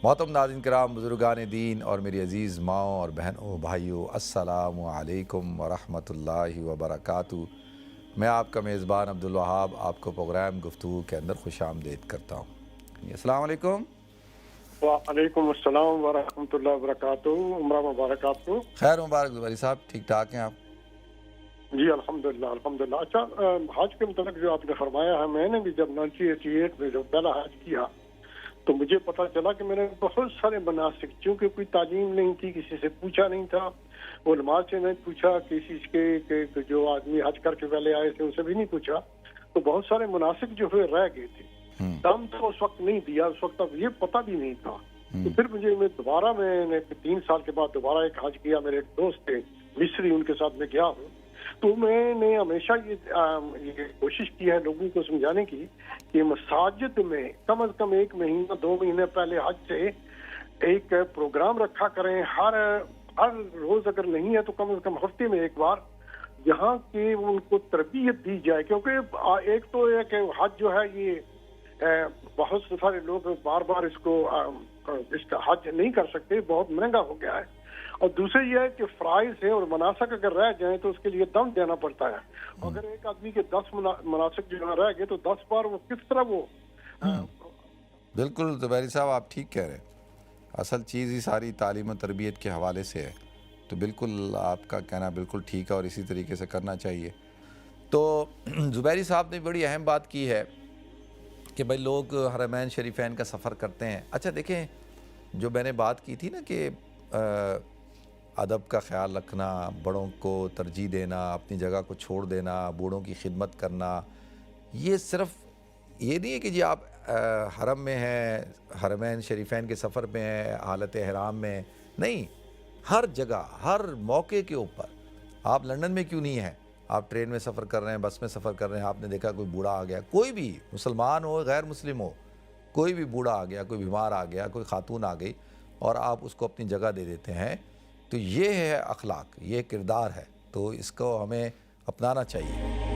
محترم ناظرین کرام، بزرگان دین اور میری عزیز ماؤں اور بہنوں بھائیوں، السلام علیکم ورحمۃ اللہ وبرکاتہ۔ میں آپ کا میزبان عبدالوہاب آپ کو پروگرام گفتگو کے اندر خوش آمدید کرتا ہوں۔ السلام علیکم۔ وعلیکم السلام ورحمۃ اللہ وبرکاتہ۔ عمرہ مبارک آپ کو۔ خیر مبارک زبیری صاحب، ٹھیک ٹھاک ہیں آپ؟ جی الحمدللہ الحمدللہ۔ اچھا، حج کے متعلق جو آپ نے فرمایا ہے، میں نے بھی جب 1988 میں جو پہلا حج کیا تو مجھے پتہ چلا کہ میں نے بہت سارے مناسک، چونکہ کوئی تعلیم نہیں تھی، کسی سے پوچھا نہیں تھا، علماء سے نہیں پوچھا، کسی کے جو آدمی حج کر کے پہلے آئے تھے ان سے بھی نہیں پوچھا، تو بہت سارے مناسک جو ہے رہ گئے تھے۔ دم تو اس وقت نہیں دیا، اس وقت اب یہ پتہ بھی نہیں تھا۔ تو پھر میں دوبارہ میں نے 3 سال کے بعد دوبارہ ایک حج کیا۔ میرے ایک دوست تھے مصری، ان کے ساتھ میں گیا ہوں۔ تو میں نے ہمیشہ یہ کوشش کی ہے لوگوں کو سمجھانے کی کہ مساجد میں کم از کم 1 مہینہ 2 مہینے پہلے حج سے ایک پروگرام رکھا کریں، ہر روز اگر نہیں ہے تو کم از کم ہفتے میں ایک بار، جہاں کہ ان کو تربیت دی جائے۔ کیونکہ ایک تو یہ کہ حج جو ہے یہ بہت سارے لوگ بار بار اس کا حج نہیں کر سکتے، بہت مہنگا ہو گیا ہے، اور دوسرے یہ ہے کہ فرائض ہے اور مناسک اگر رہ جائیں تو اس کے لیے دم دینا پڑتا ہے۔ اگر ایک آدمی کے 10 مناسک جو رہ گئے تو 10 بار وہ کس طرح وہ بالکل زبیری صاحب، آپ ٹھیک کہہ رہے ہیں۔ اصل چیز ہی ساری تعلیم و تربیت کے حوالے سے ہے، تو بالکل آپ کا کہنا بالکل ٹھیک ہے اور اسی طریقے سے کرنا چاہیے۔ تو زبیری صاحب نے بڑی اہم بات کی ہے کہ بھائی لوگ حرمین شریفین کا سفر کرتے ہیں۔ اچھا دیکھیں، جو میں نے بات کی تھی نا کہ ادب کا خیال رکھنا، بڑوں کو ترجیح دینا، اپنی جگہ کو چھوڑ دینا، بوڑھوں کی خدمت کرنا، یہ صرف یہ نہیں ہے کہ جی آپ حرم میں ہیں، حرمین شریفین کے سفر میں ہیں، حالت احرام میں، نہیں، ہر جگہ ہر موقع کے اوپر۔ آپ لندن میں کیوں نہیں ہیں، آپ ٹرین میں سفر کر رہے ہیں، بس میں سفر کر رہے ہیں، آپ نے دیکھا کوئی بوڑھا آ گیا، کوئی بھی مسلمان ہو غیر مسلم ہو، کوئی بھی بوڑھا آ گیا، کوئی بیمار آ گیا، کوئی خاتون آ گئی، اور آپ اس کو اپنی جگہ دے دیتے ہیں، تو یہ ہے اخلاق، یہ کردار ہے، تو اس کو ہمیں اپنانا چاہیے۔